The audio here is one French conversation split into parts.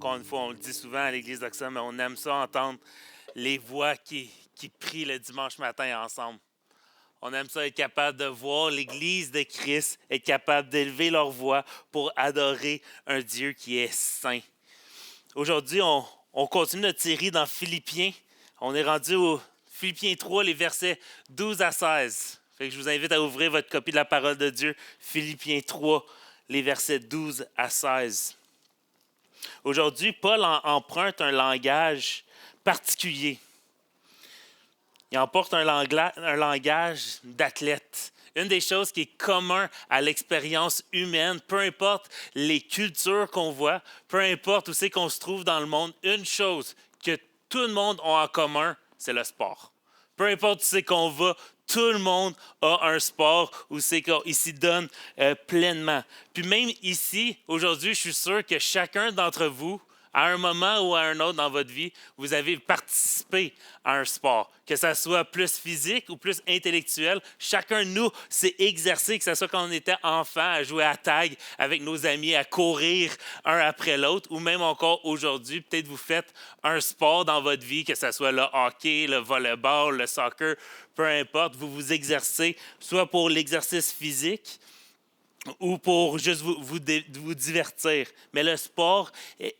encore une fois, on le dit souvent à l'Église d'Oxfam, mais on aime ça entendre les voix qui prient le dimanche matin ensemble. On aime ça être capable de voir l'Église de Christ, être capable d'élever leur voix pour adorer un Dieu qui est saint. Aujourd'hui, on continue notre série dans Philippiens. On est rendu au Philippiens 3, les versets 12 à 16. Fait que je vous invite à ouvrir votre copie de la parole de Dieu, Philippiens 3, les versets 12 à 16. Aujourd'hui, Paul emprunte un langage particulier. Il emporte un langage d'athlète. Une des choses qui est commune à l'expérience humaine, peu importe les cultures qu'on voit, peu importe où c'est qu'on se trouve dans le monde, une chose que tout le monde a en commun, c'est le sport. Peu importe où c'est qu'on va, tout le monde a un sport où c'est qu'il s'y donne pleinement. Puis même ici, aujourd'hui, je suis sûr que chacun d'entre vous, à un moment ou à un autre dans votre vie, vous avez participé à un sport. Que ça soit plus physique ou plus intellectuel, chacun de nous s'est exercé, que ce soit quand on était enfant, à jouer à tag avec nos amis, à courir un après l'autre, ou même encore aujourd'hui, peut-être vous faites un sport dans votre vie, que ce soit le hockey, le volleyball, le soccer, peu importe, vous vous exercez, soit pour l'exercice physique, ou pour juste vous divertir. Mais le sport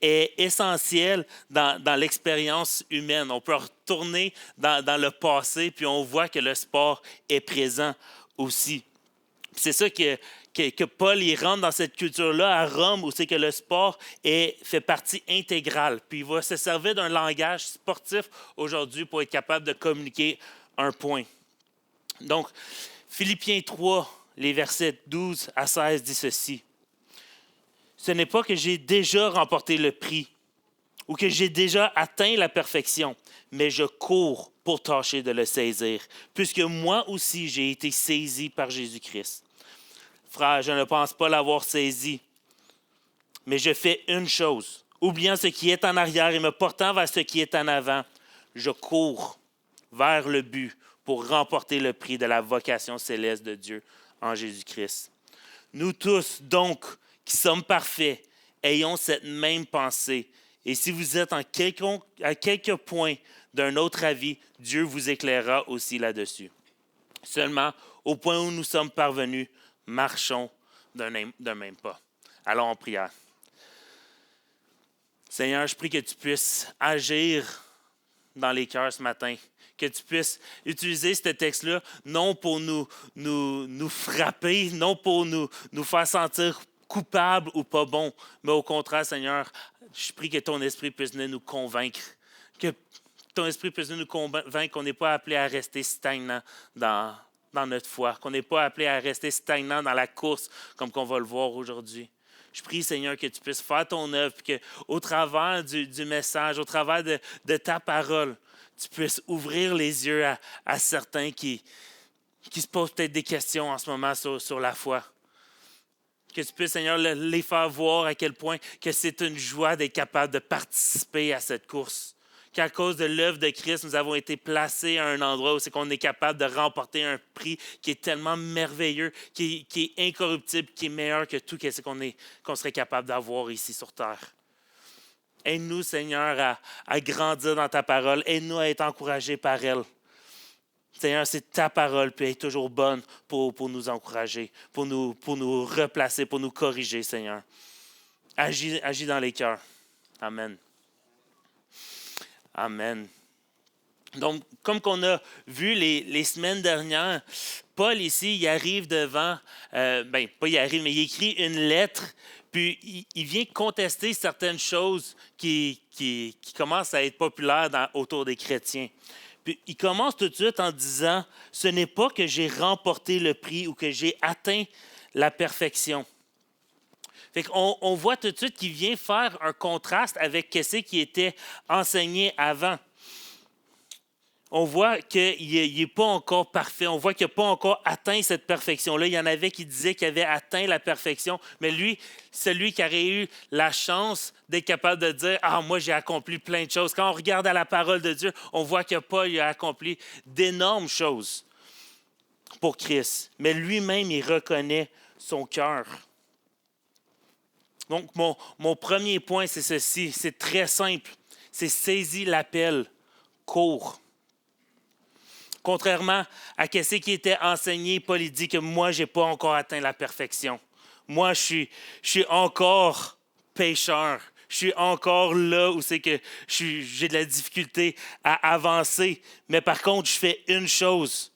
est essentiel dans l'expérience humaine. On peut retourner dans le passé, puis on voit que le sport est présent aussi. C'est ça que Paul il rentre dans cette culture-là à Rome, où c'est que le sport fait partie intégrale. Puis il va se servir d'un langage sportif aujourd'hui pour être capable de communiquer un point. Donc, Philippiens 3, les versets 12 à 16 dit ceci. Ce n'est pas que j'ai déjà remporté le prix ou que j'ai déjà atteint la perfection, mais je cours pour tâcher de le saisir, puisque moi aussi j'ai été saisi par Jésus-Christ. Frère, je ne pense pas l'avoir saisi, mais je fais une chose, oubliant ce qui est en arrière et me portant vers ce qui est en avant, je cours vers le but pour remporter le prix de la vocation céleste de Dieu en Jésus-Christ. Nous tous, donc, qui sommes parfaits, ayons cette même pensée. Et si vous êtes à quelques points d'un autre avis, Dieu vous éclairera aussi là-dessus. Seulement, au point où nous sommes parvenus, marchons d'un même pas. Allons en prière. Seigneur, je prie que tu puisses agir dans les cœurs ce matin. Que tu puisses utiliser ce texte-là, non pour nous frapper, non pour nous faire sentir coupables ou pas bons, mais au contraire, Seigneur, je prie que ton esprit puisse venir nous convaincre, que ton esprit puisse venir nous convaincre qu'on n'est pas appelé à rester stagnant dans notre foi, qu'on n'est pas appelé à rester stagnant dans la course, comme qu'on va le voir aujourd'hui. Je prie, Seigneur, que tu puisses faire ton œuvre, puis qu'au travers du message, au travers de ta parole, tu puisses ouvrir les yeux à certains qui se posent peut-être des questions en ce moment sur la foi. Que tu puisses, Seigneur, les faire voir à quel point que c'est une joie d'être capable de participer à cette course. Qu'à cause de l'œuvre de Christ, nous avons été placés à un endroit où c'est qu'on est capable de remporter un prix qui est tellement merveilleux, qui est incorruptible, qui est meilleur que tout ce qu'on serait capable d'avoir ici sur terre. Aide-nous, Seigneur, à grandir dans ta parole. Aide-nous à être encouragés par elle. Seigneur, c'est ta parole, puis elle est toujours bonne pour nous encourager, pour nous replacer, pour nous corriger, Seigneur. Agis dans les cœurs. Amen. Amen. Donc, comme qu'on a vu les semaines dernières, Paul ici, il arrive devant, pas il arrive, mais il écrit une lettre, puis il vient contester certaines choses qui commencent à être populaires autour des chrétiens. Puis il commence tout de suite en disant, ce n'est pas que j'ai remporté le prix ou que j'ai atteint la perfection. Fait qu'on voit tout de suite qu'il vient faire un contraste avec ce qui était enseigné avant. On voit qu'il n'est pas encore parfait. On voit qu'il n'a pas encore atteint cette perfection-là. Il y en avait qui disaient qu'il avait atteint la perfection. Mais lui, celui qui aurait eu la chance d'être capable de dire « Ah, moi, j'ai accompli plein de choses. » Quand on regarde à la parole de Dieu, on voit que Paul a accompli d'énormes choses pour Christ. Mais lui-même, il reconnaît son cœur. Donc, mon premier point, c'est ceci. C'est très simple. C'est saisis l'appel, cours. Contrairement à ce qui était enseigné, Paul il dit que moi, je n'ai pas encore atteint la perfection. Moi, je suis encore pécheur. Je suis encore là où c'est que j'ai de la difficulté à avancer. Mais par contre, je fais une chose.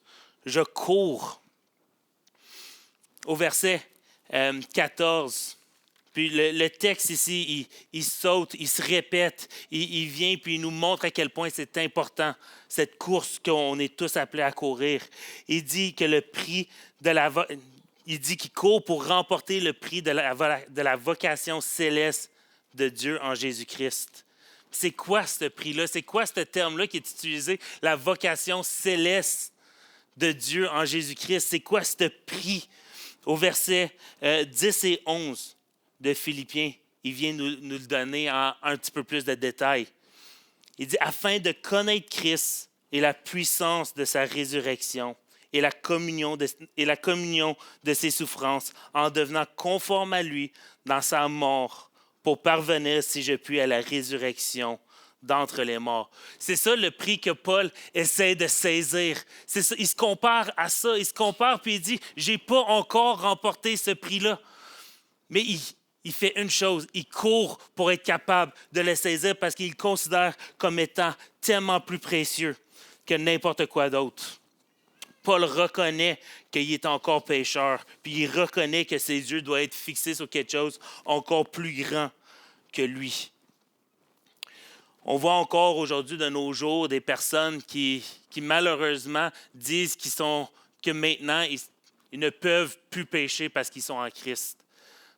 Je cours. Au verset 14, puis le texte ici, il saute, il se répète, il vient puis il nous montre à quel point c'est important, cette course qu'on est tous appelés à courir. Il dit que le prix il dit qu'il court pour remporter le prix de la vocation céleste de Dieu en Jésus-Christ. C'est quoi ce prix-là? C'est quoi ce terme-là qui est utilisé? La vocation céleste de Dieu en Jésus-Christ. C'est quoi ce prix? Au verset 10 et 11 de Philippiens, il vient nous le donner en un petit peu plus de détails. Il dit « Afin de connaître Christ et la puissance de sa résurrection et la communion de ses souffrances, en devenant conforme à lui dans sa mort, pour parvenir, si je puis, à la résurrection d'entre les morts. » C'est ça le prix que Paul essaie de saisir. C'est ça, il se compare à ça. Il se compare puis il dit « J'ai pas encore remporté ce prix-là. » Mais il fait une chose, il court pour être capable de le saisir parce qu'il le considère comme étant tellement plus précieux que n'importe quoi d'autre. Paul reconnaît qu'il est encore pécheur, puis il reconnaît que ses yeux doivent être fixés sur quelque chose encore plus grand que lui. On voit encore aujourd'hui de nos jours des personnes qui malheureusement disent que maintenant ils ne peuvent plus pécher parce qu'ils sont en Christ.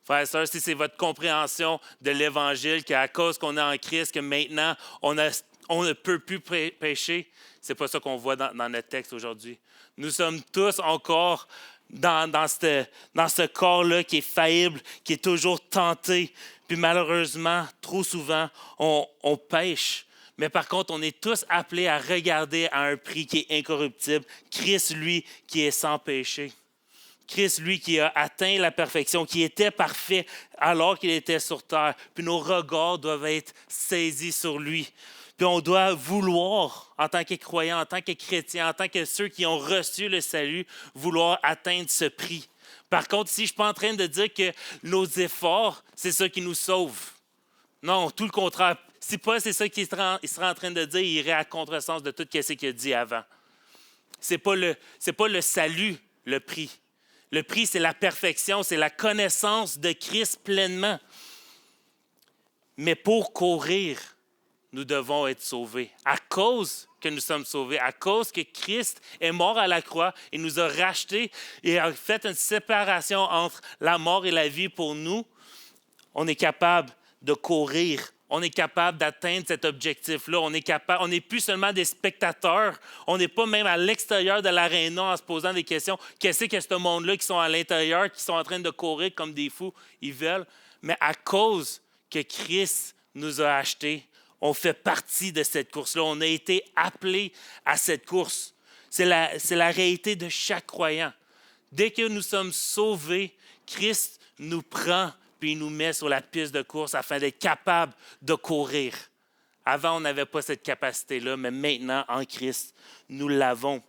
Frères et sœurs, si c'est votre compréhension de l'Évangile, qu'à cause qu'on est en Christ, que maintenant on ne peut plus pécher, ce n'est pas ça qu'on voit dans notre texte aujourd'hui. Nous sommes tous encore dans ce corps-là qui est faillible, qui est toujours tenté. Puis malheureusement, trop souvent, on pêche. Mais par contre, on est tous appelés à regarder à un prix qui est incorruptible. Christ, lui, qui est sans péché. Christ, lui, qui a atteint la perfection, qui était parfait alors qu'il était sur terre. Puis nos regards doivent être saisis sur lui. Puis on doit vouloir, en tant que croyants, en tant que chrétiens, en tant que ceux qui ont reçu le salut, vouloir atteindre ce prix. Par contre, ici, je ne suis pas en train de dire que nos efforts, c'est ça qui nous sauve. Non, tout le contraire. Si Paul, c'est ça qu'il serait en train de dire, il irait à contresens de tout ce qu'il a dit avant. Ce n'est pas le salut, le prix. Le prix, c'est la perfection, c'est la connaissance de Christ pleinement. Mais pour courir, nous devons être sauvés. À cause que nous sommes sauvés, à cause que Christ est mort à la croix et nous a rachetés et a fait une séparation entre la mort et la vie pour nous, on est capable de courir. On est capable d'atteindre cet objectif-là. On n'est plus seulement des spectateurs. On n'est pas même à l'extérieur de l'aréna en se posant des questions. Qu'est-ce que ce monde-là qui sont à l'intérieur, qui sont en train de courir comme des fous, ils veulent? Mais à cause que Christ nous a achetés, on fait partie de cette course-là. On a été appelés à cette course. C'est la réalité de chaque croyant. Dès que nous sommes sauvés, Christ nous prend puis il nous met sur la piste de course afin d'être capable de courir. Avant, on n'avait pas cette capacité-là, mais maintenant, en Christ, nous l'avons.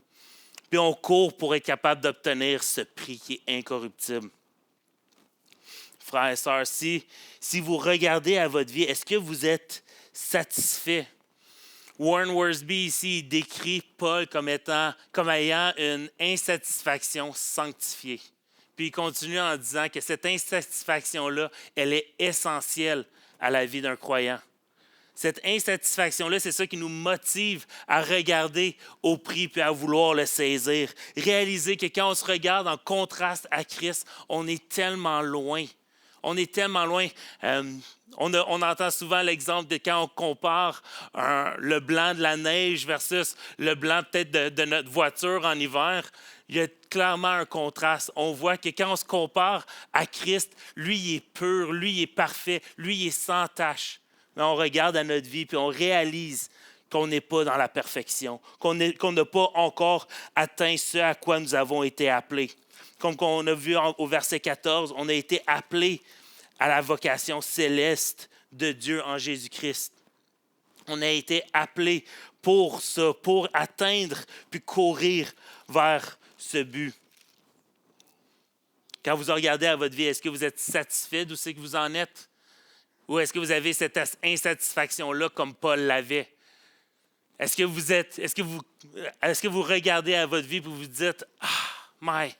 Puis on court pour être capable d'obtenir ce prix qui est incorruptible. Frères et sœurs, si vous regardez à votre vie, est-ce que vous êtes satisfait? Warren Wiersbe, ici, il décrit Paul comme ayant une insatisfaction sanctifiée. Puis il continue en disant que cette insatisfaction-là, elle est essentielle à la vie d'un croyant. Cette insatisfaction-là, c'est ça qui nous motive à regarder au prix puis à vouloir le saisir. Réaliser que quand on se regarde en contraste à Christ, on est tellement loin. On est tellement loin. On entend souvent l'exemple de quand on compare le blanc de la neige versus le blanc peut-être de notre voiture en hiver. Il y a clairement un contraste. On voit que quand on se compare à Christ, lui, il est pur, lui, il est parfait, lui, il est sans tache. Mais on regarde à notre vie puis on réalise qu'on n'est pas dans la perfection, qu'on n'a pas encore atteint ce à quoi nous avons été appelés. Comme on a vu au verset 14, on a été appelés à la vocation céleste de Dieu en Jésus-Christ. On a été appelés pour ça, pour atteindre puis courir vers ce but. Quand vous regardez à votre vie, est-ce que vous êtes satisfait d'où c'est que vous en êtes? Ou est-ce que vous avez cette insatisfaction-là comme Paul l'avait? Est-ce que vous regardez à votre vie et vous vous dites « Ah, mais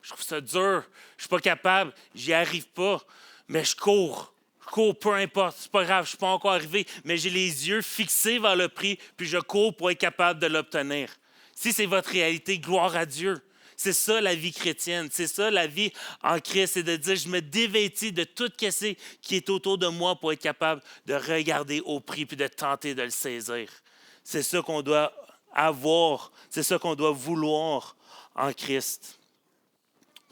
je trouve ça dur, je ne suis pas capable, j'y arrive pas, mais je cours. Je cours, peu importe, c'est pas grave, je ne suis pas encore arrivé, mais j'ai les yeux fixés vers le prix, puis je cours pour être capable de l'obtenir. » Si c'est votre réalité, gloire à Dieu. C'est ça la vie chrétienne, c'est ça la vie en Christ, c'est de dire je me dévêtis de tout ce qui est autour de moi pour être capable de regarder au prix puis de tenter de le saisir. C'est ça qu'on doit avoir, c'est ça qu'on doit vouloir en Christ.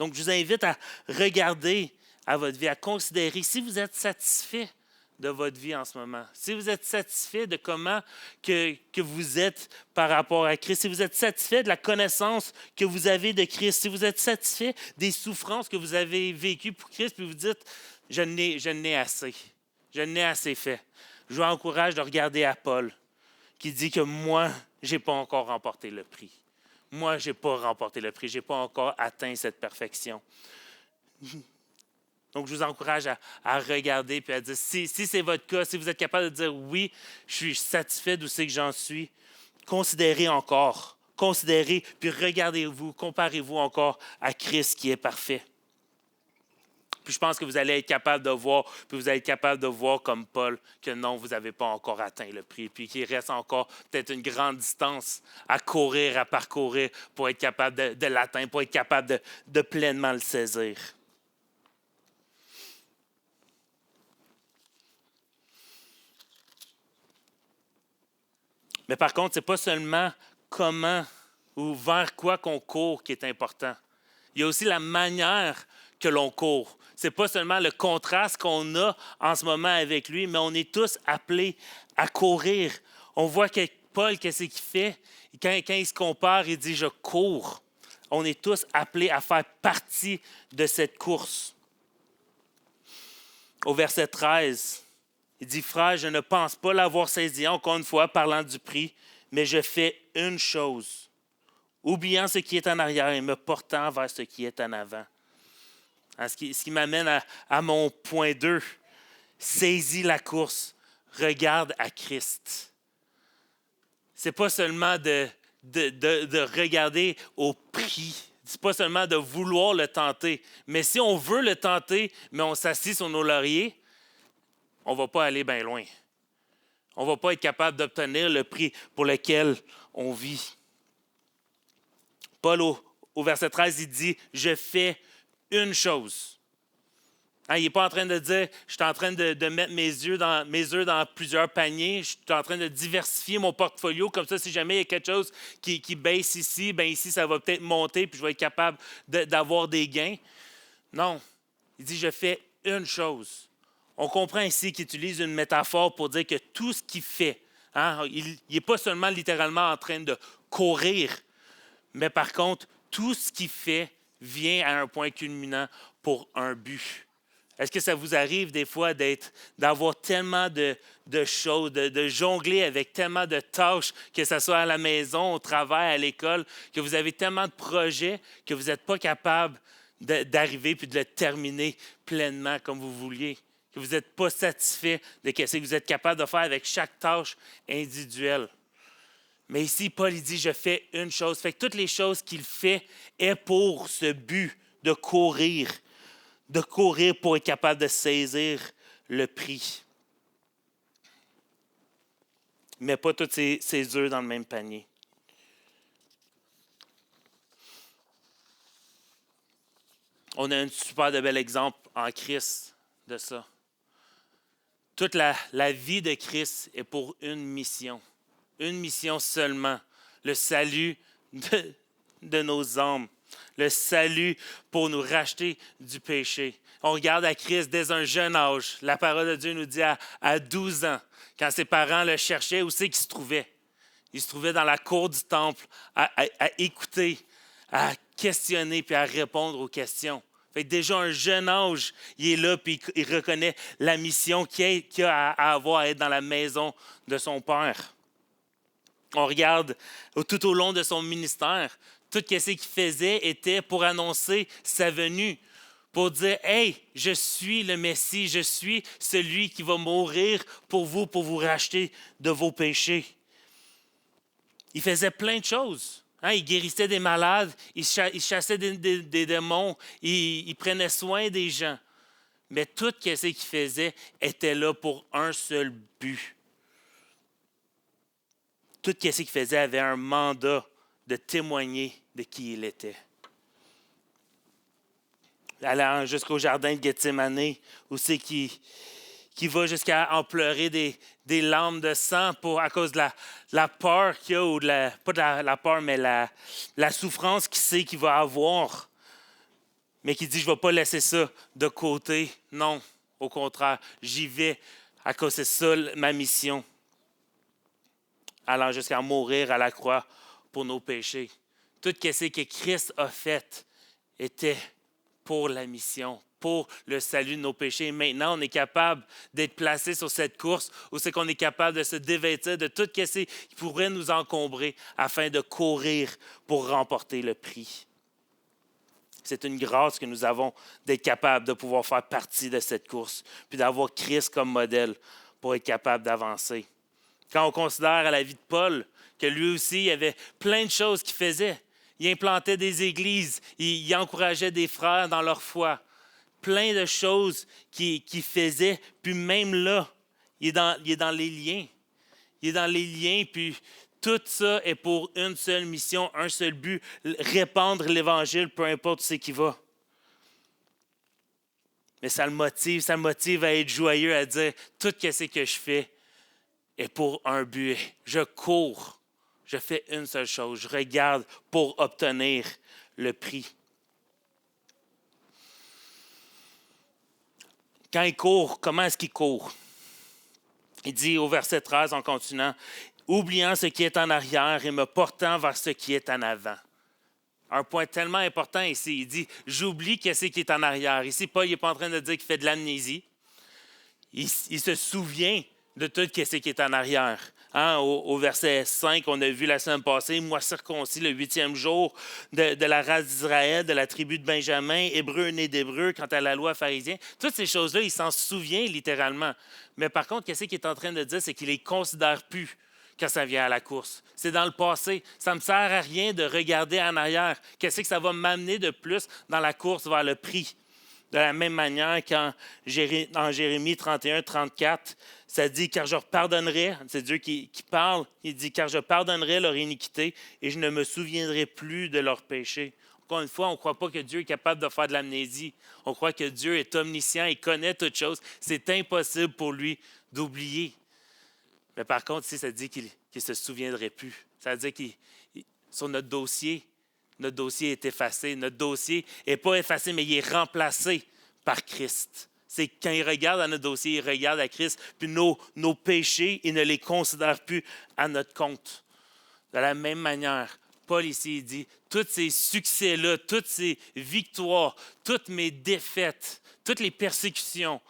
Donc je vous invite à regarder à votre vie, à considérer si vous êtes satisfait de votre vie en ce moment. Si vous êtes satisfait de comment que vous êtes par rapport à Christ, si vous êtes satisfait de la connaissance que vous avez de Christ, si vous êtes satisfait des souffrances que vous avez vécues pour Christ, puis vous dites, je n'ai assez. Je n'ai assez fait. Je vous encourage de regarder à Paul, qui dit que moi, je n'ai pas encore remporté le prix. Moi, je n'ai pas remporté le prix. Je n'ai pas encore atteint cette perfection. Donc, je vous encourage à regarder et à dire, si c'est votre cas, si vous êtes capable de dire oui, je suis satisfait d'où c'est que j'en suis, considérez encore. Considérez, puis regardez-vous, comparez-vous encore à Christ qui est parfait. Puis je pense que vous allez être capable de voir, puis vous allez être capable de voir comme Paul que non, vous n'avez pas encore atteint le prix, puis qu'il reste encore peut-être une grande distance à courir, à parcourir pour être capable de l'atteindre, pour être capable de pleinement le saisir. Mais par contre, ce n'est pas seulement comment ou vers quoi qu'on court qui est important. Il y a aussi la manière que l'on court. Ce n'est pas seulement le contraste qu'on a en ce moment avec lui, mais on est tous appelés à courir. On voit que Paul, qu'est-ce qu'il fait? Quand il se compare, il dit « je cours ». On est tous appelés à faire partie de cette course. Au verset 13, il dit « Frère, je ne pense pas l'avoir saisi, encore une fois, parlant du prix, mais je fais une chose, oubliant ce qui est en arrière et me portant vers ce qui est en avant. » Ce qui m'amène à mon point 2. Saisis la course, regarde à Christ. Ce n'est pas seulement de regarder au prix. Ce n'est pas seulement de vouloir le tenter. Mais si on veut le tenter, mais on s'assit sur nos lauriers, on ne va pas aller bien loin. On ne va pas être capable d'obtenir le prix pour lequel on vit. Paul, au verset 13, il dit « Je fais une chose. » Il n'est pas en train de dire « Je suis en train de mettre mes œufs dans plusieurs paniers. Je suis en train de diversifier mon portfolio. Comme ça, si jamais il y a quelque chose qui baisse ici, bien ici, ça va peut-être monter puis je vais être capable d'avoir des gains. » Non. Il dit « Je fais une chose. » On comprend ici qu'il utilise une métaphore pour dire que tout ce qu'il fait, il n'est pas seulement littéralement en train de courir, mais par contre, tout ce qu'il fait vient à un point culminant pour un but. Est-ce que ça vous arrive des fois d'avoir tellement de choses, de jongler avec tellement de tâches, que ce soit à la maison, au travail, à l'école, que vous avez tellement de projets que vous n'êtes pas capable d'arriver puis de le terminer pleinement comme vous vouliez, que vous n'êtes pas satisfait de ce que vous êtes capable de faire avec chaque tâche individuelle. Mais ici, Paul il dit, je fais une chose. Fait que toutes les choses qu'il fait est pour ce but de courir pour être capable de saisir le prix. Il ne met pas tous ses œufs dans le même panier. On a un super de bel exemple en Christ de ça. Toute la vie de Christ est pour une mission seulement, le salut de nos âmes, le salut pour nous racheter du péché. On regarde à Christ dès un jeune âge. La parole de Dieu nous dit à 12 ans, quand ses parents le cherchaient, où c'est qu'il se trouvait? Il se trouvait dans la cour du temple à écouter, à questionner puis à répondre aux questions. Fait que déjà, à un jeune âge, il est là puis il reconnaît la mission qu'il a à avoir à être dans la maison de son père. On regarde tout au long de son ministère, tout ce qu'il faisait était pour annoncer sa venue, pour dire « Hey, je suis le Messie, je suis celui qui va mourir pour vous racheter de vos péchés. » Il faisait plein de choses. Il guérissait des malades, il chassait des démons, il prenait soin des gens. Mais tout ce qu'il faisait était là pour un seul but. Tout ce qu'il faisait avait un mandat de témoigner de qui il était. Allant jusqu'au jardin de Gethsémane, où c'est qu'il va jusqu'à en pleurer des larmes de sang à cause de la peur qu'il a, ou pas de la peur, mais la souffrance qu'il sait qu'il va avoir. Mais qui dit, je ne vais pas laisser ça de côté. Non, au contraire, j'y vais à cause c'est ça ma mission. Allant jusqu'à mourir à la croix pour nos péchés. Tout ce que Christ a fait était pour la mission, pour le salut de nos péchés. Et maintenant, on est capable d'être placé sur cette course où c'est qu'on est capable de se dévêtir de tout ce qui pourrait nous encombrer afin de courir pour remporter le prix. C'est une grâce que nous avons d'être capable de pouvoir faire partie de cette course, puis d'avoir Christ comme modèle pour être capable d'avancer. Quand on considère à la vie de Paul, que lui aussi, il y avait plein de choses qu'il faisait. Il implantait des églises, il encourageait des frères dans leur foi. Plein de choses qu'il faisait, puis même là, il est dans les liens. Il est dans les liens, puis tout ça est pour une seule mission, un seul but, répandre l'Évangile, peu importe ce qui va. Mais ça le motive à être joyeux, à dire, tout ce que je fais est pour un but. Je cours, je fais une seule chose, je regarde pour obtenir le prix. Quand il court, comment est-ce qu'il court? Il dit au verset 13 en continuant, « Oubliant ce qui est en arrière et me portant vers ce qui est en avant. » Un point tellement important ici, il dit, « J'oublie ce qui est en arrière. » Ici, Paul n'est pas en train de dire qu'il fait de l'amnésie. Il se souvient de tout ce qui est en arrière. Au verset 5, on a vu la semaine passée, « Moi circoncis le 8e jour de la race d'Israël, de la tribu de Benjamin, hébreu né d'hébreu, quant à la loi pharisien. » Toutes ces choses-là, il s'en souvient littéralement. Mais par contre, qu'est-ce qu'il est en train de dire, c'est qu'il ne les considère plus quand ça vient à la course. C'est dans le passé. Ça ne me sert à rien de regarder en arrière. Qu'est-ce que ça va m'amener de plus dans la course vers le prix? De la même manière qu'en Jérémie 31, 34, ça dit « Car je pardonnerai », c'est Dieu qui parle, il dit « Car je pardonnerai leur iniquité et je ne me souviendrai plus de leurs péchés ». Encore une fois, on ne croit pas que Dieu est capable de faire de l'amnésie. On croit que Dieu est omniscient, il connaît toutes choses. C'est impossible pour lui d'oublier. Mais par contre, ici, ça dit qu'il ne se souviendrait plus. Ça veut dire que sur notre dossier est effacé. Notre dossier n'est pas effacé, mais il est remplacé par Christ. C'est quand il regarde à notre dossier, il regarde à Christ, puis nos péchés, il ne les considère plus à notre compte. De la même manière, Paul ici, il dit, tous ces succès-là, toutes ces victoires, toutes mes défaites, toutes les persécutions,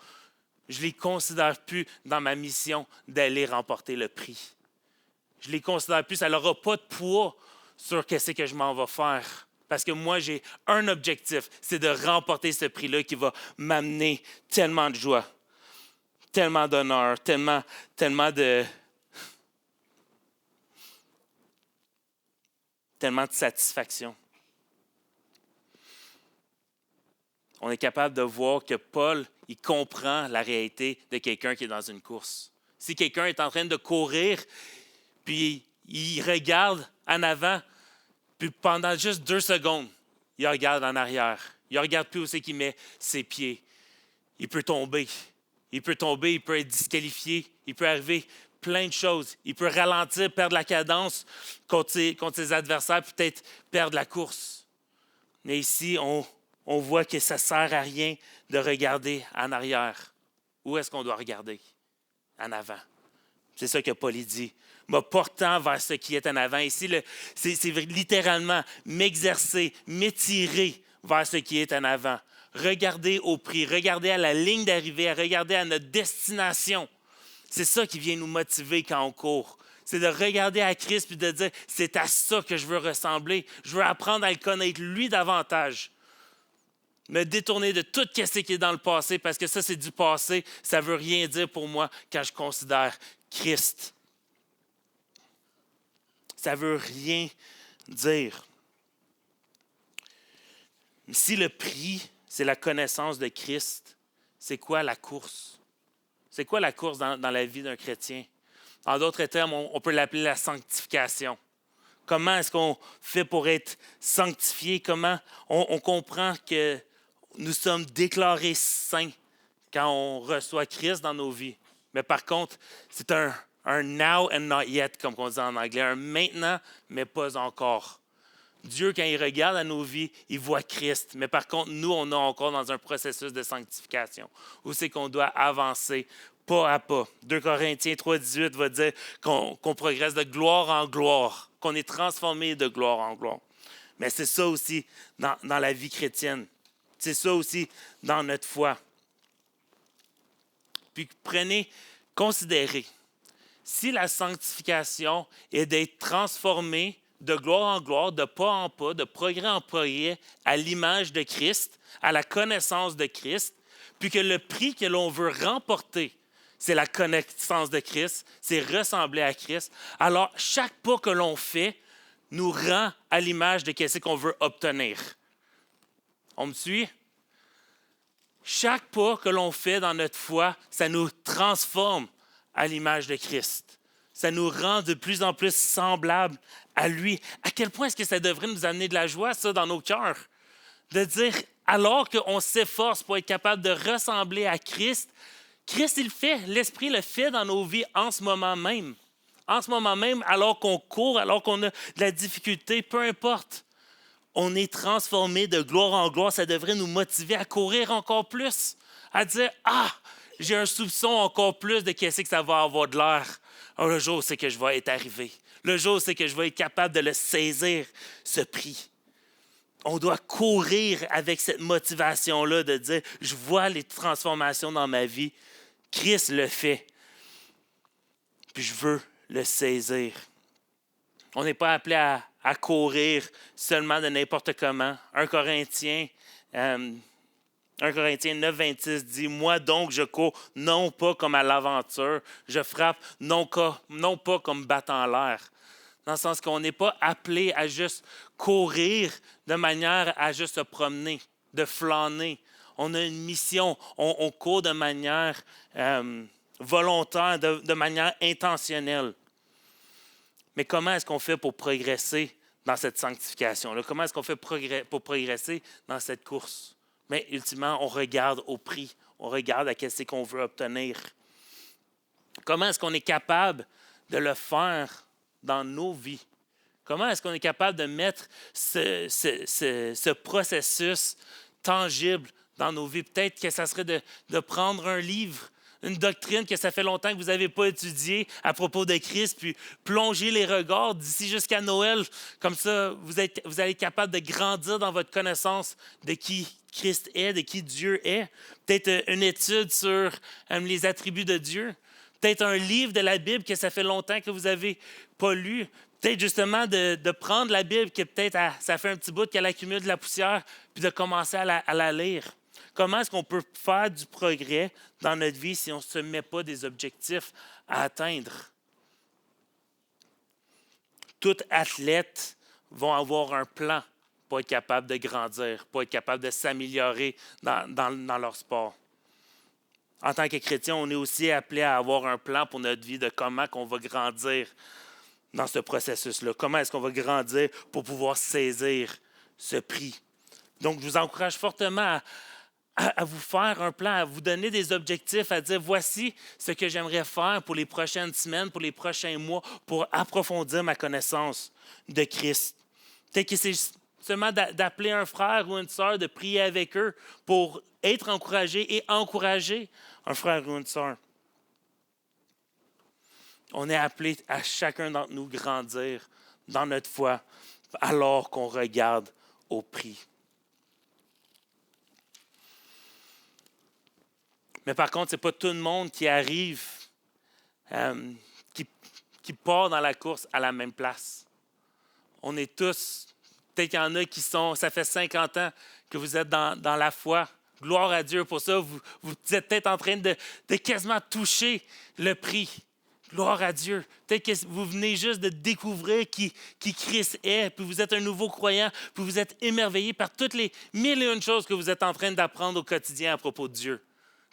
je ne les considère plus dans ma mission d'aller remporter le prix. Je ne les considère plus, ça n'aura pas de poids sur ce que je m'en vais faire. Parce que moi, j'ai un objectif, c'est de remporter ce prix-là qui va m'amener tellement de joie, tellement d'honneur, tellement de satisfaction. On est capable de voir que Paul, il comprend la réalité de quelqu'un qui est dans une course. Si quelqu'un est en train de courir, puis il regarde en avant, puis pendant juste 2 secondes, il regarde en arrière. Il ne regarde plus où c'est qu'il met ses pieds. Il peut tomber. Il peut être disqualifié. Il peut arriver plein de choses. Il peut ralentir, perdre la cadence contre ses adversaires, peut-être perdre la course. Mais ici, on voit que ça ne sert à rien de regarder en arrière. Où est-ce qu'on doit regarder? En avant. C'est ça que Paul dit. Me portant vers ce qui est en avant. Ici, c'est littéralement m'exercer, m'étirer vers ce qui est en avant. regarder au prix, regarder à la ligne d'arrivée, regarder à notre destination. C'est ça qui vient nous motiver quand on court. C'est de regarder à Christ et de dire, c'est à ça que je veux ressembler. Je veux apprendre à le connaître lui davantage. Me détourner de tout ce qui est dans le passé, parce que ça, c'est du passé. Ça ne veut rien dire pour moi quand je considère Christ. Ça ne veut rien dire. Si le prix, c'est la connaissance de Christ, c'est quoi la course? C'est quoi la course dans la vie d'un chrétien? En d'autres termes, on peut l'appeler la sanctification. Comment est-ce qu'on fait pour être sanctifié? Comment on comprend que nous sommes déclarés saints quand on reçoit Christ dans nos vies? Mais par contre, c'est un now and not yet, comme on dit en anglais, un maintenant, mais pas encore. Dieu, quand il regarde à nos vies, il voit Christ. Mais par contre, nous, on est encore dans un processus de sanctification où c'est qu'on doit avancer pas à pas. 2 Corinthiens 3,18 va dire qu'on progresse de gloire en gloire, qu'on est transformé de gloire en gloire. Mais c'est ça aussi dans la vie chrétienne. C'est ça aussi dans notre foi. Puis considérez, si la sanctification est d'être transformé de gloire en gloire, de pas en pas, de progrès en progrès, à l'image de Christ, à la connaissance de Christ, puis que le prix que l'on veut remporter, c'est la connaissance de Christ, c'est ressembler à Christ. Alors, chaque pas que l'on fait nous rend à l'image de ce qu'on veut obtenir. On me suit? Chaque pas que l'on fait dans notre foi, ça nous transforme à l'image de Christ. Ça nous rend de plus en plus semblables à lui. À quel point est-ce que ça devrait nous amener de la joie, ça, dans nos cœurs? De dire, alors qu'on s'efforce pour être capable de ressembler à Christ, Christ, il le fait. L'Esprit le fait dans nos vies en ce moment même. En ce moment même, alors qu'on court, alors qu'on a de la difficulté, peu importe. On est transformé de gloire en gloire. Ça devrait nous motiver à courir encore plus. À dire, j'ai un soupçon encore plus de qu'est-ce que ça va avoir de l'air. Le jour, c'est que je vais être arrivé. Le jour, c'est que je vais être capable de le saisir, ce prix. On doit courir avec cette motivation-là de dire, je vois les transformations dans ma vie. Christ le fait. Puis je veux le saisir. On n'est pas appelé à courir seulement de n'importe comment. 1 Corinthiens 9, 26 dit « Moi donc, je cours non pas comme à l'aventure, je frappe non pas comme battant l'air. » Dans le sens qu'on n'est pas appelé à juste courir de manière à juste se promener, de flâner. On a une mission, on court de manière volontaire, de manière intentionnelle. Mais comment est-ce qu'on fait pour progresser dans cette sanctification-là? Comment est-ce qu'on fait pour progresser dans cette course? Mais ultimement, on regarde au prix. On regarde à ce qu'on veut obtenir. Comment est-ce qu'on est capable de le faire dans nos vies? Comment est-ce qu'on est capable de mettre ce processus tangible dans nos vies? Peut-être que ça serait de prendre un livre, une doctrine que ça fait longtemps que vous n'avez pas étudiée à propos de Christ, puis plonger les regards d'ici jusqu'à Noël. Comme ça, vous allez être capable de grandir dans votre connaissance de qui Christ est, de qui Dieu est. Peut-être une étude sur les attributs de Dieu. Peut-être un livre de la Bible que ça fait longtemps que vous n'avez pas lu. Peut-être justement de prendre la Bible, que peut-être ça fait un petit bout qu'elle accumule de la poussière, puis de commencer à la lire. Comment est-ce qu'on peut faire du progrès dans notre vie si on ne se met pas des objectifs à atteindre? Tout athlète va avoir un plan pour être capable de grandir, pour être capable de s'améliorer dans leur sport. En tant que chrétien, on est aussi appelé à avoir un plan pour notre vie de comment on va grandir dans ce processus-là. Comment est-ce qu'on va grandir pour pouvoir saisir ce prix? Donc, je vous encourage fortement à vous faire un plan, à vous donner des objectifs, à dire voici ce que j'aimerais faire pour les prochaines semaines, pour les prochains mois, pour approfondir ma connaissance de Christ. Peut-être que c'est seulement d'appeler un frère ou une sœur, de prier avec eux pour être encouragé et encourager un frère ou une sœur. On est appelé à chacun d'entre nous grandir dans notre foi alors qu'on regarde au prix. Mais par contre, ce n'est pas tout le monde qui arrive, qui part dans la course à la même place. On est tous, peut-être qu'il y en a qui sont, ça fait 50 ans que vous êtes dans la foi. Gloire à Dieu pour ça. Vous êtes peut-être en train de quasiment toucher le prix. Gloire à Dieu. Peut-être que vous venez juste de découvrir qui Christ est, puis vous êtes un nouveau croyant, puis vous êtes émerveillé par toutes les 1001 choses que vous êtes en train d'apprendre au quotidien à propos de Dieu.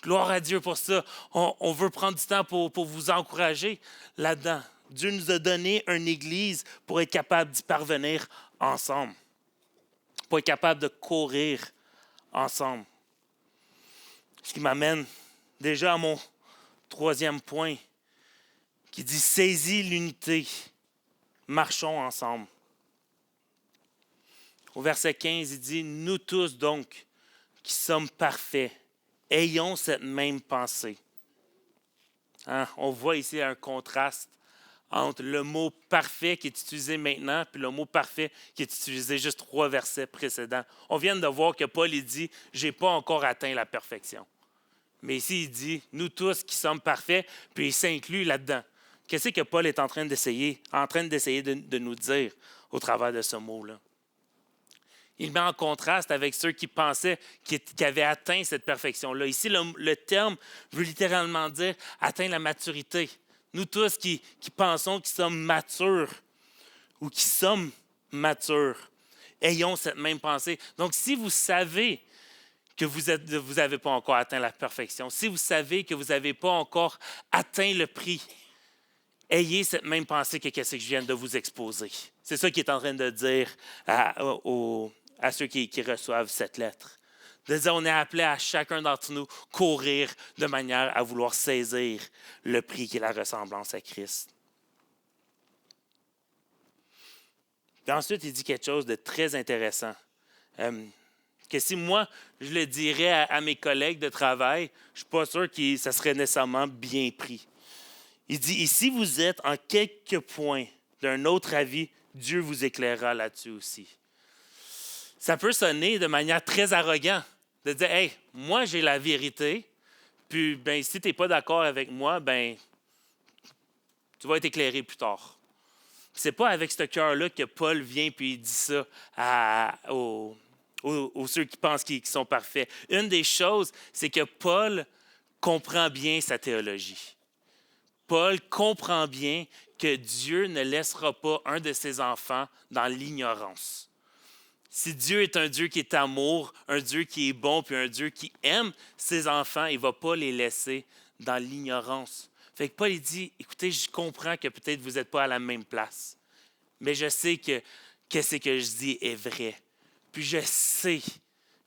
Gloire à Dieu pour ça. On veut prendre du temps pour vous encourager là-dedans. Dieu nous a donné une Église pour être capable d'y parvenir ensemble, pour être capable de courir ensemble. Ce qui m'amène déjà à mon troisième point, qui dit « Saisis l'unité, marchons ensemble ». Au verset 15, il dit « Nous tous donc, qui sommes parfaits, ayons cette même pensée. » On voit ici un contraste entre le mot « parfait » qui est utilisé maintenant puis le mot « parfait » qui est utilisé juste 3 versets précédents. On vient de voir que Paul il dit « J'ai pas encore atteint la perfection ». Mais ici, il dit « Nous tous qui sommes parfaits », puis il s'inclut là-dedans. Qu'est-ce que Paul est en train d'essayer de nous dire au travers de ce mot-là? Il met en contraste avec ceux qui pensaient qu'ils avaient atteint cette perfection-là. Ici, le terme veut littéralement dire « atteindre la maturité ». Nous tous qui pensons qu'ils sommes matures ou qui sommes matures, ayons cette même pensée. Donc, si vous savez que vous n'avez pas encore atteint la perfection, si vous savez que vous n'avez pas encore atteint le prix, ayez cette même pensée que ce que je viens de vous exposer. C'est ça qu'il est en train de dire à ceux qui reçoivent cette lettre. De dire, on est appelé à chacun d'entre nous courir de manière à vouloir saisir le prix qui est la ressemblance à Christ. Puis ensuite, il dit quelque chose de très intéressant. Que si moi, je le dirais à mes collègues de travail, je ne suis pas sûr que ça serait nécessairement bien pris. Il dit, et si vous êtes en quelques points d'un autre avis, Dieu vous éclairera là-dessus aussi. Ça peut sonner de manière très arrogante, de dire, hey, moi j'ai la vérité, puis ben, si tu n'es pas d'accord avec moi, ben, tu vas être éclairé plus tard. Ce n'est pas avec ce cœur-là que Paul vient et il dit ça aux ceux qui pensent qu'ils sont parfaits. Une des choses, c'est que Paul comprend bien sa théologie. Paul comprend bien que Dieu ne laissera pas un de ses enfants dans l'ignorance. Si Dieu est un Dieu qui est amour, un Dieu qui est bon, puis un Dieu qui aime ses enfants, il ne va pas les laisser dans l'ignorance. Fait que Paul il dit, écoutez, je comprends que peut-être vous n'êtes pas à la même place, mais je sais que ce que je dis est vrai. Puis je sais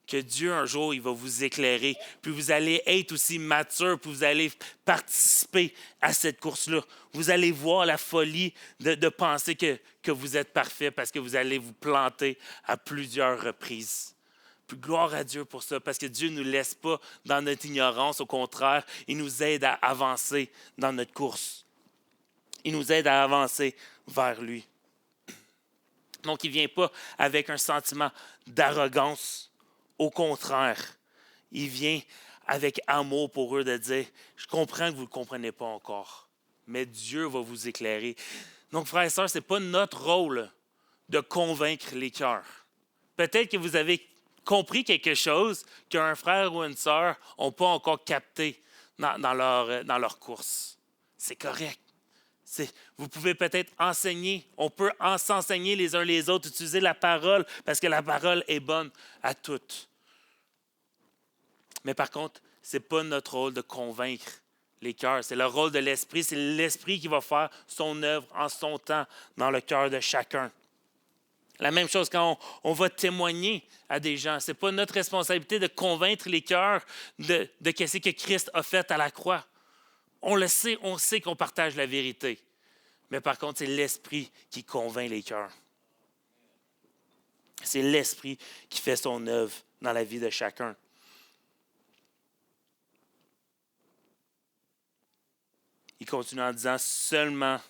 que Dieu, un jour, il va vous éclairer. Puis vous allez être aussi mature, puis vous allez participer à cette course-là. Vous allez voir la folie de penser que vous êtes parfait parce que vous allez vous planter à plusieurs reprises. Puis gloire à Dieu pour ça, parce que Dieu ne nous laisse pas dans notre ignorance. Au contraire, il nous aide à avancer dans notre course. Il nous aide à avancer vers lui. Donc, il ne vient pas avec un sentiment d'arrogance. Au contraire, il vient avec amour pour eux de dire, je comprends que vous ne le comprenez pas encore, mais Dieu va vous éclairer. Donc, frères et sœurs, ce n'est pas notre rôle de convaincre les cœurs. Peut-être que vous avez compris quelque chose qu'un frère ou une sœur n'ont pas encore capté dans leur course. C'est correct. Vous pouvez peut-être enseigner, on peut s'enseigner les uns les autres, utiliser la parole, parce que la parole est bonne à toutes. Mais par contre, ce n'est pas notre rôle de convaincre les cœurs, c'est le rôle de l'Esprit, c'est l'Esprit qui va faire son œuvre en son temps dans le cœur de chacun. La même chose quand on va témoigner à des gens, ce n'est pas notre responsabilité de convaincre les cœurs de ce que Christ a fait à la croix. On le sait, on sait qu'on partage la vérité. Mais par contre, c'est l'Esprit qui convainc les cœurs. C'est l'Esprit qui fait son œuvre dans la vie de chacun. Il continue en disant, seulement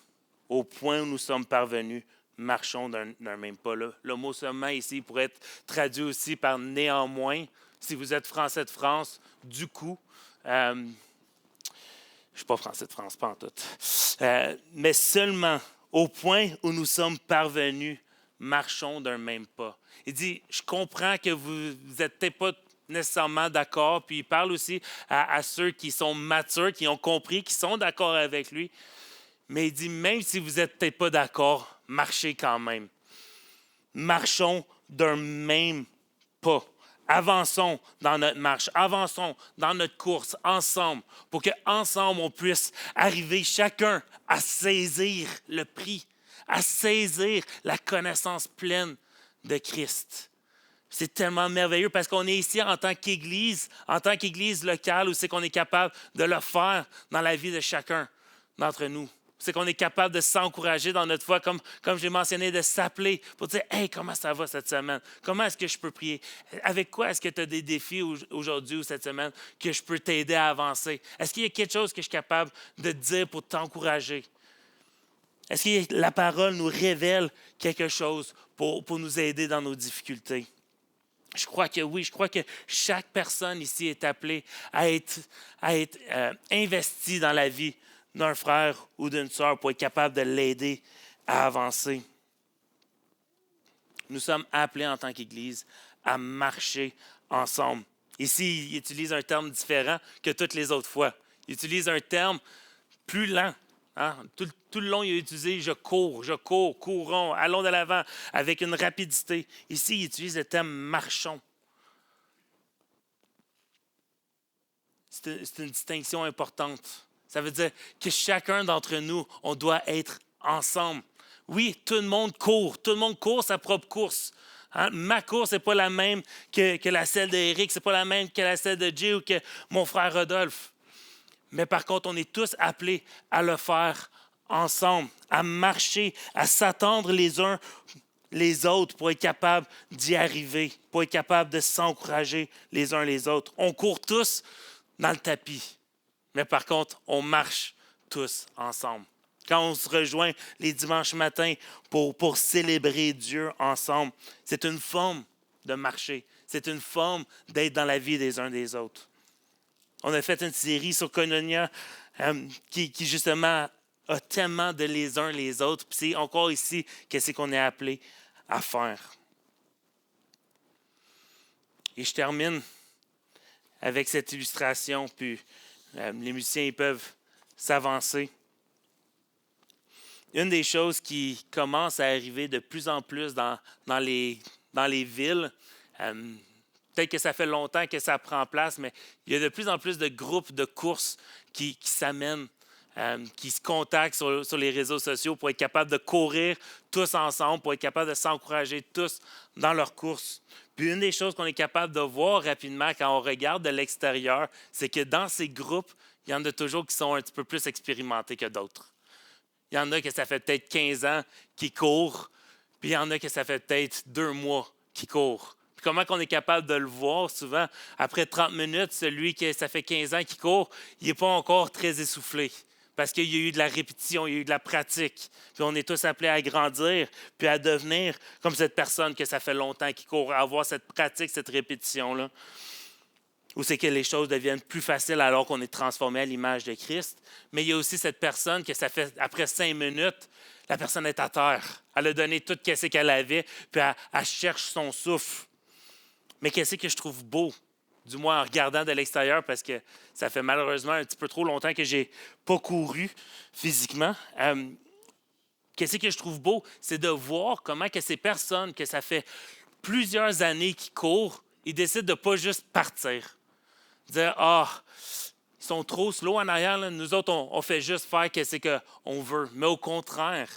au point où nous sommes parvenus, marchons d'un même pas. Le mot seulement ici pourrait être traduit aussi par néanmoins. Si vous êtes français de France, du coup. je ne suis pas français de France, pas en tout. Mais seulement au point où nous sommes parvenus, marchons d'un même pas. Il dit, je comprends que vous n'êtes peut-être pas nécessairement d'accord, puis il parle aussi à ceux qui sont matures, qui ont compris, qui sont d'accord avec lui. Mais il dit, même si vous n'êtes peut-être pas d'accord, marchez quand même. Marchons d'un même pas. Avançons dans notre marche, avançons dans notre course ensemble pour qu'ensemble on puisse arriver chacun à saisir le prix, à saisir la connaissance pleine de Christ. C'est tellement merveilleux parce qu'on est ici en tant qu'Église locale où c'est qu'on est capable de le faire dans la vie de chacun d'entre nous. C'est qu'on est capable de s'encourager dans notre foi, comme j'ai mentionné, de s'appeler pour dire « Hey, comment ça va cette semaine? Comment est-ce que je peux prier? Avec quoi est-ce que tu as des défis aujourd'hui ou cette semaine que je peux t'aider à avancer? Est-ce qu'il y a quelque chose que je suis capable de te dire pour t'encourager? Est-ce que la parole nous révèle quelque chose pour nous aider dans nos difficultés? » Je crois que oui, je crois que chaque personne ici est appelée à être investie dans la vie d'un frère ou d'une sœur pour être capable de l'aider à avancer. Nous sommes appelés en tant qu'Église à marcher ensemble. Ici, il utilise un terme différent que toutes les autres fois. Il utilise un terme plus lent. Hein? Tout le long, il a utilisé « je cours, courons, allons de l'avant » avec une rapidité. Ici, il utilise le terme « marchons ». C'est une distinction importante. Ça veut dire que chacun d'entre nous, on doit être ensemble. Oui, tout le monde court sa propre course. Hein? Ma course n'est pas la même que la celle d'Éric, ce n'est pas la même que la celle de Jay ou que mon frère Rodolphe. Mais par contre, on est tous appelés à le faire ensemble, à marcher, à s'attendre les uns les autres pour être capable d'y arriver, pour être capable de s'encourager les uns les autres. On court tous dans le tapis. Mais par contre, on marche tous ensemble. Quand on se rejoint les dimanches matins pour célébrer Dieu ensemble, c'est une forme de marcher. C'est une forme d'être dans la vie des uns des autres. On a fait une série sur Koinonia qui justement a tellement de les uns les autres. Puis c'est encore ici qu'est-ce qu'on est appelé à faire. Et je termine avec cette illustration, puis les musiciens ils peuvent s'avancer. Une des choses qui commence à arriver de plus en plus dans les villes, peut-être que ça fait longtemps que ça prend place, mais il y a de plus en plus de groupes de courses qui s'amènent, qui se contactent sur les réseaux sociaux pour être capables de courir tous ensemble, pour être capables de s'encourager tous dans leurs courses. Puis une des choses qu'on est capable de voir rapidement quand on regarde de l'extérieur, c'est que dans ces groupes, il y en a toujours qui sont un petit peu plus expérimentés que d'autres. Il y en a que ça fait peut-être 15 ans qu'ils courent, puis il y en a que ça fait peut-être 2 mois qu'ils courent. Puis comment on est capable de le voir souvent, après 30 minutes, celui qui ça fait 15 ans qu'il court, il n'est pas encore très essoufflé. Parce qu'il y a eu de la répétition, il y a eu de la pratique. Puis on est tous appelés à grandir, puis à devenir comme cette personne que ça fait longtemps qu'il court, à avoir cette pratique, cette répétition-là. Où c'est que les choses deviennent plus faciles alors qu'on est transformé à l'image de Christ. Mais il y a aussi cette personne que ça fait, après 5 minutes, la personne est à terre. Elle a donné tout ce qu'elle avait, puis elle cherche son souffle. Mais qu'est-ce que je trouve beau, du moins en regardant de l'extérieur, parce que ça fait malheureusement un petit peu trop longtemps que je n'ai pas couru physiquement. Qu'est-ce que je trouve beau, c'est de voir comment que ces personnes, que ça fait plusieurs années qu'ils courent, ils décident de ne pas juste partir. Dire « Ah, ils sont trop slow en arrière, là. Nous autres, on fait juste faire ce qu'on veut. » Mais au contraire,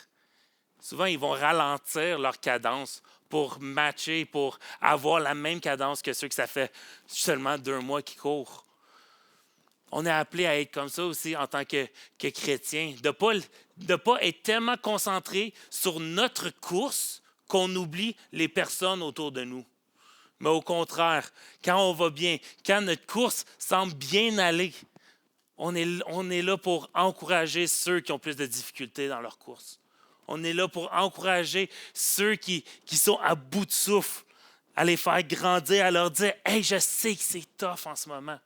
souvent, ils vont ralentir leur cadence pour matcher, pour avoir la même cadence que ceux que ça fait seulement 2 mois qu'ils courent. On est appelé à être comme ça aussi en tant que chrétien, de ne pas être tellement concentré sur notre course qu'on oublie les personnes autour de nous. Mais au contraire, quand on va bien, quand notre course semble bien aller, on est là pour encourager ceux qui ont plus de difficultés dans leur course. On est là pour encourager ceux qui sont à bout de souffle, à les faire grandir, à leur dire « Hey, je sais que c'est tough en ce moment.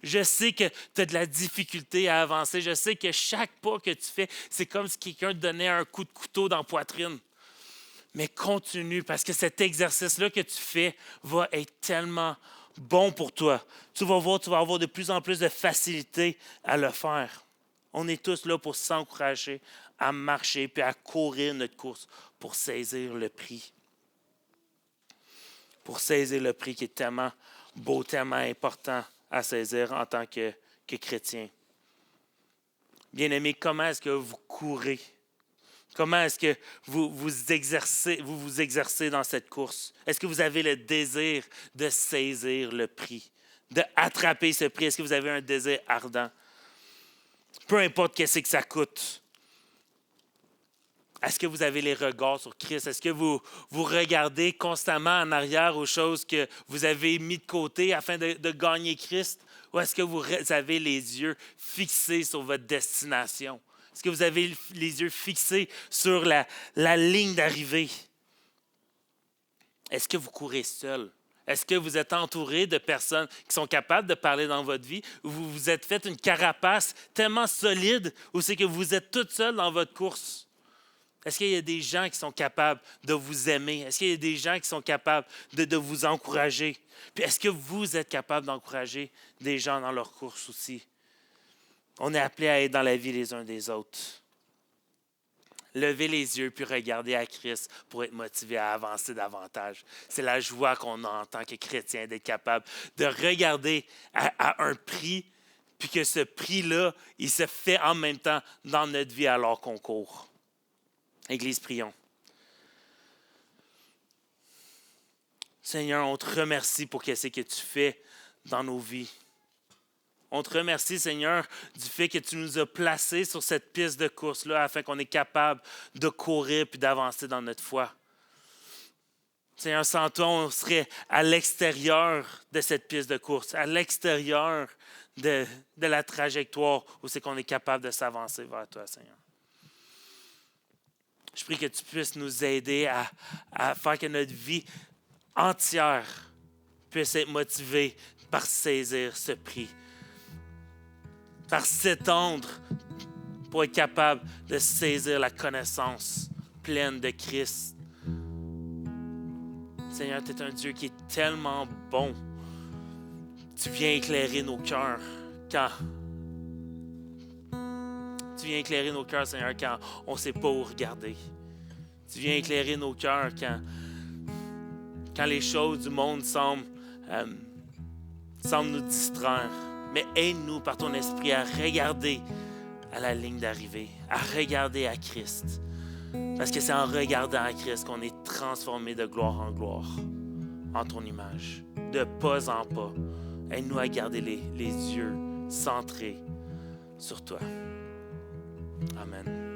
Je sais que tu as de la difficulté à avancer. Je sais que chaque pas que tu fais, c'est comme si quelqu'un te donnait un coup de couteau dans la poitrine. Mais continue, parce que cet exercice-là que tu fais va être tellement bon pour toi. Tu vas voir, tu vas avoir de plus en plus de facilité à le faire. On est tous là pour s'encourager à marcher puis à courir notre course pour saisir le prix. Pour saisir le prix qui est tellement beau, tellement important à saisir en tant que chrétien. Bien-aimés, comment est-ce que vous courez? Comment est-ce que vous vous exercez dans cette course? Est-ce que vous avez le désir de saisir le prix, d'attraper ce prix? Est-ce que vous avez un désir ardent? Peu importe qu'est-ce que ça coûte. Est-ce que vous avez les regards sur Christ? Est-ce que vous regardez constamment en arrière aux choses que vous avez mis de côté afin de gagner Christ? Ou est-ce que vous avez les yeux fixés sur votre destination? Est-ce que vous avez les yeux fixés sur la ligne d'arrivée? Est-ce que vous courez seul? Est-ce que vous êtes entouré de personnes qui sont capables de parler dans votre vie? Ou vous vous êtes fait une carapace tellement solide ou c'est que vous êtes toute seule dans votre course? Est-ce qu'il y a des gens qui sont capables de vous aimer? Est-ce qu'il y a des gens qui sont capables de vous encourager? Puis est-ce que vous êtes capable d'encourager des gens dans leur course aussi? On est appelés à être dans la vie les uns des autres. Levez les yeux puis regardez à Christ pour être motivé à avancer davantage. C'est la joie qu'on a en tant que chrétien d'être capable de regarder à un prix puis que ce prix-là, il se fait en même temps dans notre vie alors qu'on court. Église, prions. Seigneur, on te remercie pour ce que tu fais dans nos vies. On te remercie, Seigneur, du fait que tu nous as placés sur cette piste de course-là afin qu'on est capable de courir puis d'avancer dans notre foi. Seigneur, sans toi, on serait à l'extérieur de cette piste de course, à l'extérieur de la trajectoire où c'est qu'on est capable de s'avancer vers toi, Seigneur. Je prie que tu puisses nous aider à faire que notre vie entière puisse être motivée par saisir ce prix, par s'étendre pour être capable de saisir la connaissance pleine de Christ. Seigneur, tu es un Dieu qui est tellement bon. Tu viens éclairer nos cœurs Tu viens éclairer nos cœurs, Seigneur, quand on ne sait pas où regarder. Tu viens éclairer nos cœurs quand les choses du monde semblent nous distraire. Mais aide-nous par ton esprit à regarder à la ligne d'arrivée, à regarder à Christ. Parce que c'est en regardant à Christ qu'on est transformé de gloire en gloire, en ton image, de pas en pas. Aide-nous à garder les yeux centrés sur toi. Amen.